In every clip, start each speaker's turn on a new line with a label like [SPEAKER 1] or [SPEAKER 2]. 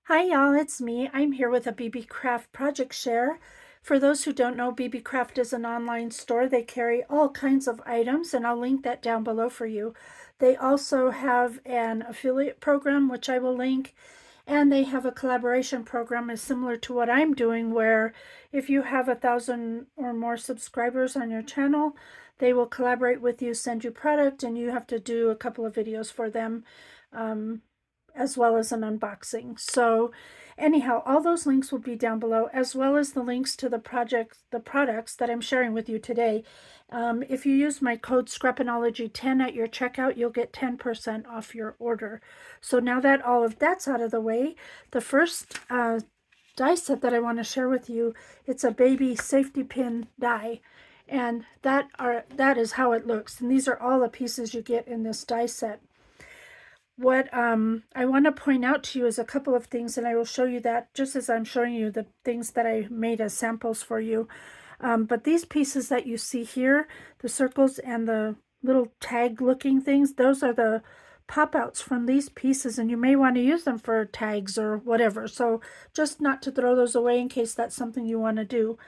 [SPEAKER 1] Hi y'all, it's me. I'm here with a BEEBEECRAFT project share. For those who don't know, BEEBEECRAFT is an online store. They carry all kinds of items, and I'll link that down below for you. They also have an affiliate program, which I will link, and they have a collaboration program is similar to what I'm doing, where if you have 1,000 or more subscribers on your channel, they will collaborate with you, send you product, and you have to do a couple of videos for them. As well as an unboxing. So anyhow, all those links will be down below, as well as the links to the products that I'm sharing with you today. If you use my code Scrappinology-10 at your checkout, you'll get 10% off your order. So now that all of that's out of the way, the first die set that I want to share with you, it's a baby safety pin die. And that is how it looks. And these are all the pieces you get in this die set. What I want to point out to you is a couple of things, and I will show you that just as I'm showing you the things that I made as samples for you. But these pieces that you see here, the circles and the little tag looking things, those are the pop-outs from these pieces, and you may want to use them for tags or whatever. So just not to throw those away in case that's something you want to do.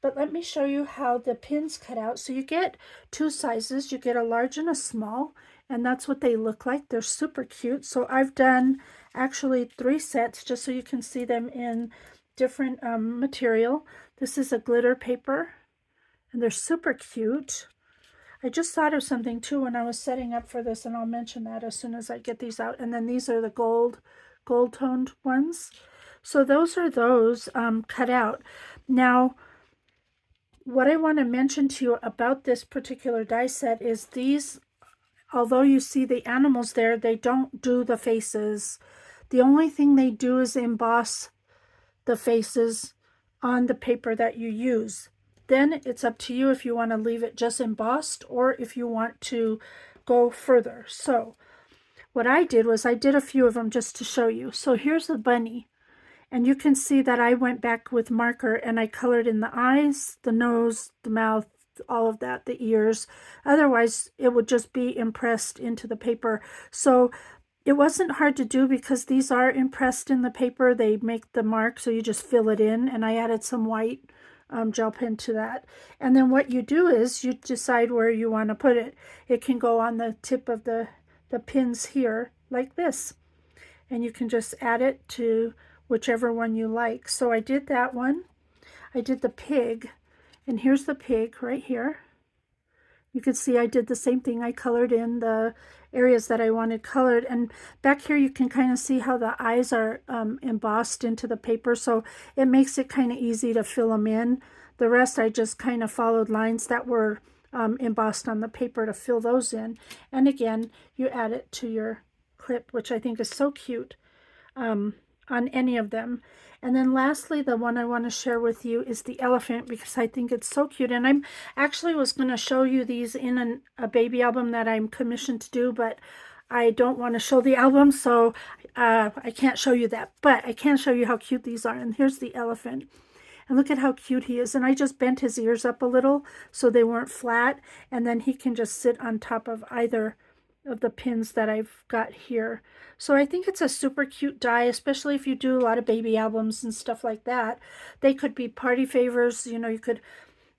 [SPEAKER 1] But let me show you how the pins cut out. So you get two sizes. You get a large and a small, and that's what they look like. They're super cute. So I've done actually 3 sets just so you can see them in different material. This is a glitter paper, and they're super cute. I just thought of something too when I was setting up for this, and I'll mention that as soon as I get these out. And then these are the gold toned ones. So those are those cut out. Now, what I want to mention to you about this particular die set is these, although you see the animals there, they don't do the faces. The only thing they do is emboss the faces on the paper that you use. Then it's up to you if you want to leave it just embossed or if you want to go further. So what I did was I did a few of them just to show you. So here's the bunny. And you can see that I went back with marker and I colored in the eyes, the nose, the mouth, all of that, the ears. Otherwise, it would just be impressed into the paper. So it wasn't hard to do because these are impressed in the paper. They make the mark, so you just fill it in. And I added some white gel pen to that. And then what you do is you decide where you want to put it. It can go on the tip of the pins here like this. And you can just add it to whichever one you like. So I did that one. I did the pig, and here's the pig right here. You can see I did the same thing. I colored in the areas that I wanted colored, and back here you can kind of see how the eyes are embossed into the paper, so it makes it kind of easy to fill them in. The rest I just kind of followed lines that were embossed on the paper to fill those in. And again, you add it to your clip, which I think is so cute. On any of them. And then lastly, the one I want to share with you is the elephant, because I think it's so cute. And I'm actually was going to show you these in a baby album that I'm commissioned to do, but I don't want to show the album, so I can't show you that. But I can show you how cute these are. And here's the elephant. And look at how cute he is. And I just bent his ears up a little so they weren't flat. And then he can just sit on top of either of the pins that I've got here. So I think it's a super cute die, especially if you do a lot of baby albums and stuff like that. They could be party favors. You know, you could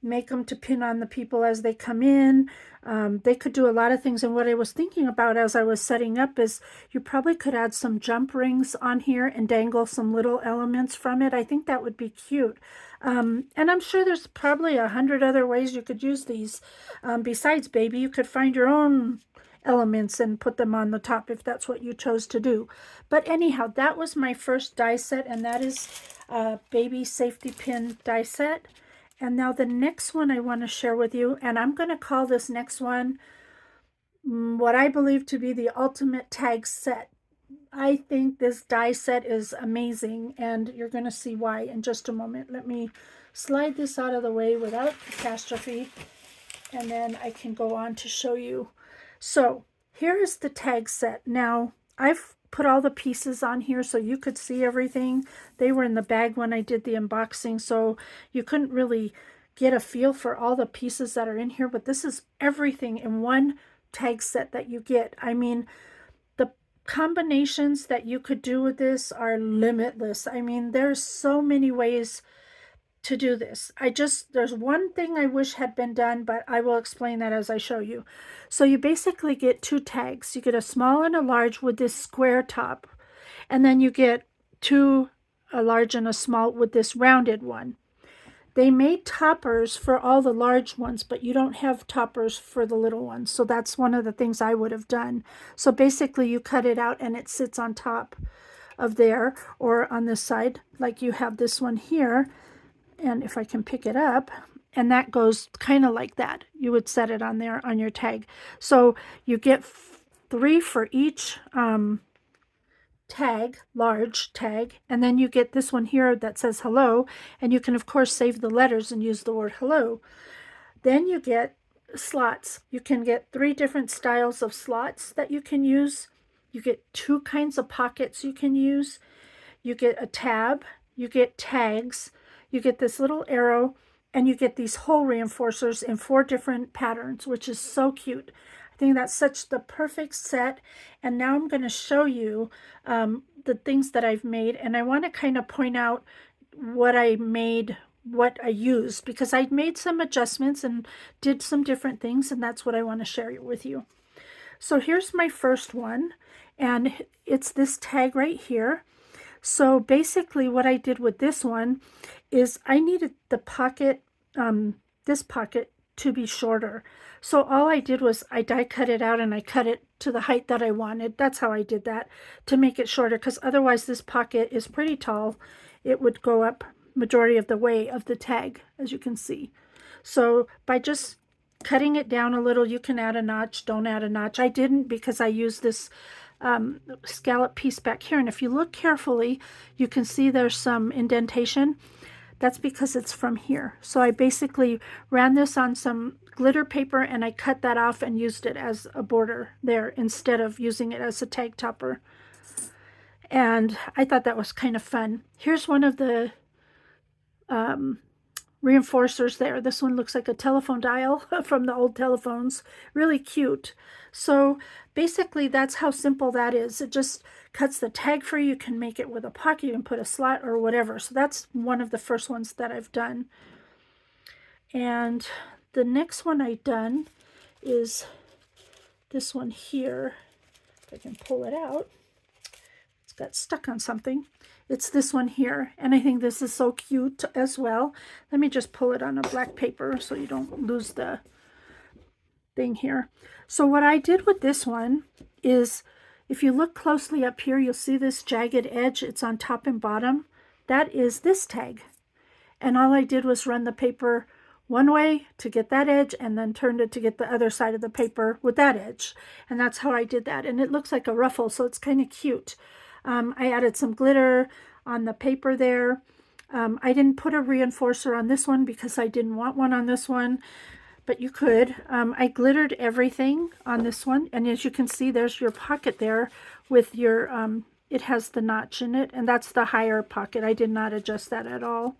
[SPEAKER 1] make them to pin on the people as they come in. They could do a lot of things. And what I was thinking about as I was setting up is you probably could add some jump rings on here and dangle some little elements from it. I think that would be cute. And I'm sure there's probably 100 other ways you could use these. Besides baby, you could find your own elements and put them on the top if that's what you chose to do. But anyhow, that was my first die set, and that is a baby safety pin die set. And now the next one I want to share with you, and I'm going to call this next one what I believe to be the ultimate tag set. I think this die set is amazing, and you're going to see why in just a moment. Let me slide this out of the way without catastrophe, and then I can go on to show you. So here is the tag set. Now I've put all the pieces on here so you could see everything. They were in the bag when I did the unboxing, so you couldn't really get a feel for all the pieces that are in here, but this is everything in one tag set that you get. I mean, combinations that you could do with this are limitless. I mean, there's so many ways to do this. There's one thing I wish had been done, but I will explain that as I show you. So you basically get two tags. You get a small and a large with this square top, and then you get two, a large and a small with this rounded one. They made toppers for all the large ones, but you don't have toppers for the little ones. So that's one of the things I would have done. So basically you cut it out and it sits on top of there or on this side, like you have this one here. And if I can pick it up, and that goes kind of like that. You would set it on there on your tag. So you get 3 for each tag, large tag, and then you get this one here that says hello, and you can of course save the letters and use the word hello. Then you get slots. You can get 3 different styles of slots that you can use. You get 2 kinds of pockets you can use. You get a tab, you get tags, you get this little arrow, and you get these hole reinforcers in 4 different patterns, which is so cute. I think that's such the perfect set. And now I'm going to show you the things that I've made, and I want to kind of point out what I made, what I used, because I made some adjustments and did some different things, and that's what I want to share with you. So here's my first one, and it's this tag right here. So basically what I did with this one is I needed the pocket, this pocket, to be shorter. So all I did was I die cut it out and I cut it to the height that I wanted. That's how I did that, to make it shorter, because otherwise this pocket is pretty tall. It would go up majority of the way of the tag, as you can see. So by just cutting it down a little, you can add a notch, don't add a notch. I didn't, because I used this scallop piece back here, and if you look carefully you can see there's some indentation. That's because it's from here. So I basically ran this on some glitter paper and I cut that off and used it as a border there instead of using it as a tag topper. And I thought that was kind of fun. Here's one of the reinforcers there. This one looks like a telephone dial from the old telephones. Really cute. So basically that's how simple that is. It just cuts the tag for you. You can make it with a pocket, you can put a slot or whatever. So that's one of the first ones that I've done. And the next one I've done is this one here. If I can pull it out. It's got stuck on something. It's this one here, and I think this is so cute as well. Let me just pull it on a black paper so you don't lose the thing here. So what I did with this one is, if you look closely up here, you'll see this jagged edge. It's on top and bottom. That is this tag. And all I did was run the paper one way to get that edge, and then turned it to get the other side of the paper with that edge. And that's how I did that. And it looks like a ruffle, so it's kind of cute. I added some glitter on the paper there. I didn't put a reinforcer on this one because I didn't want one on this one, but you could. I glittered everything on this one, and as you can see, there's your pocket there with your, it has the notch in it, and that's the higher pocket. I did not adjust that at all.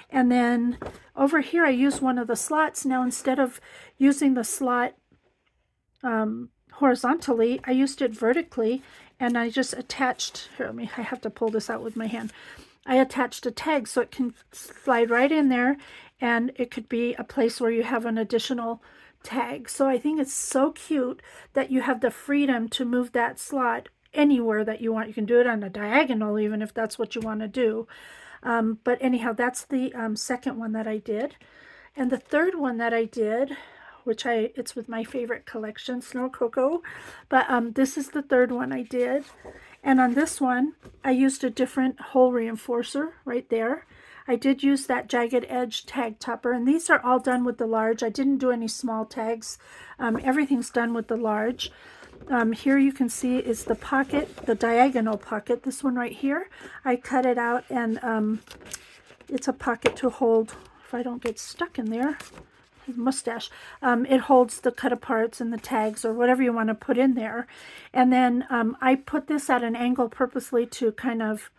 [SPEAKER 1] And then over here, I used one of the slots. Now, instead of using the slot horizontally, I used it vertically, and I just attached, here, I have to pull this out with my hand. I attached a tag so it can slide right in there, and it could be a place where you have an additional tag. So I think it's so cute that you have the freedom to move that slot anywhere that you want. You can do it on a diagonal even if that's what you want to do. But anyhow, that's the second one that I did. And the third one that I did, which it's with my favorite collection, Snow Cocoa, but this is the third one I did. And on this one, I used a different hole reinforcer right there. I did use that jagged edge tag topper, and these are all done with the large. I didn't do any small tags. Everything's done with the large. Here you can see is the pocket, the diagonal pocket, this one right here. I cut it out, and it's a pocket to hold, if I don't get stuck in there, mustache. It holds the cut aparts and the tags or whatever you want to put in there. And then I put this at an angle purposely to kind of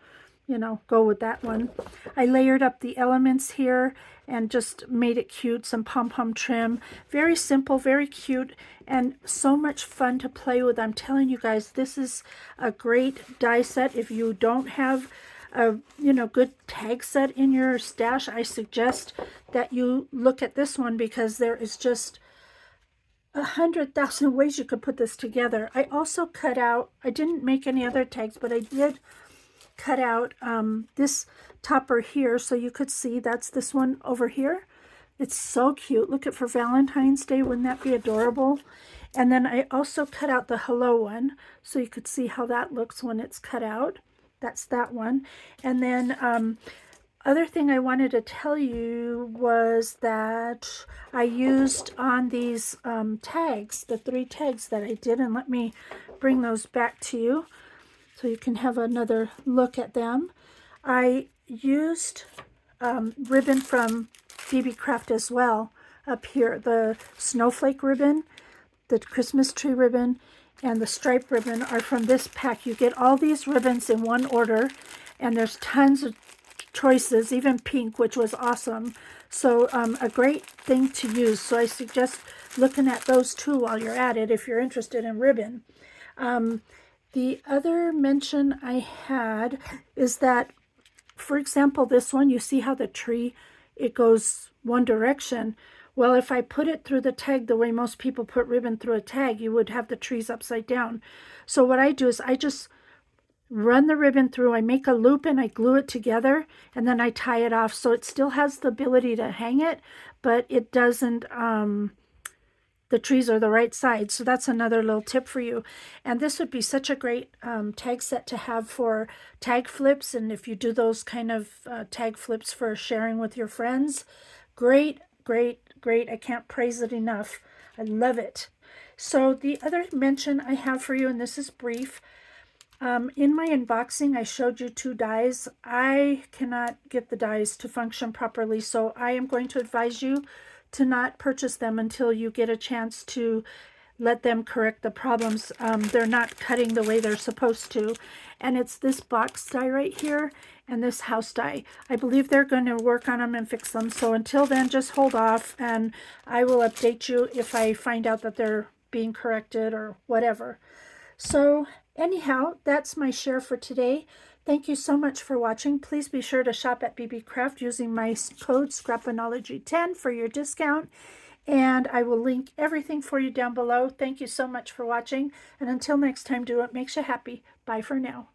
[SPEAKER 1] you know, go with that one. I layered up the elements here and just made it cute, some pom-pom trim. Very simple, very cute, and so much fun to play with. I'm telling you guys, this is a great die set. If you don't have a, you know, good tag set in your stash, I suggest that you look at this one, because there is just 100,000 ways you could put this together. I also cut out, I didn't make any other tags, but I did cut out this topper here, so you could see that's this one over here. It's so cute. Look at, for Valentine's Day, wouldn't that be adorable? And then I also cut out the hello one, so you could see how that looks when it's cut out. That's that one. And then other thing I wanted to tell you was that I used on these tags, the 3 tags that I did, and let me bring those back to you so you can have another look at them. I used ribbon from BEEBEECRAFT as well up here. The snowflake ribbon, the Christmas tree ribbon, and the stripe ribbon are from this pack. You get all these ribbons in one order, and there's tons of choices, even pink, which was awesome. So a great thing to use. So I suggest looking at those too while you're at it if you're interested in ribbon. The other mention I had is that, for example, this one, you see how the tree, it goes one direction. Well, if I put it through the tag the way most people put ribbon through a tag, you would have the trees upside down. So what I do is I just run the ribbon through, I make a loop and I glue it together, and then I tie it off, so it still has the ability to hang it, but it doesn't, the trees are the right side. So that's another little tip for you. And this would be such a great tag set to have for tag flips, and if you do those kind of tag flips for sharing with your friends, great, great, great. I can't praise it enough. I love it. So the other mention I have for you, and this is brief, in my unboxing, I showed you 2 dies. I cannot get the dies to function properly, so I am going to advise you to not purchase them until you get a chance to let them correct the problems. They're not cutting the way they're supposed to. And it's this box die right here and this house die. I believe they're going to work on them and fix them. So until then, just hold off, and I will update you if I find out that they're being corrected or whatever. So anyhow, that's my share for today. Thank you so much for watching. Please be sure to shop at BEEBEECRAFT using my code Scrappinology-10 for your discount. And I will link everything for you down below. Thank you so much for watching. And until next time, do what makes you happy. Bye for now.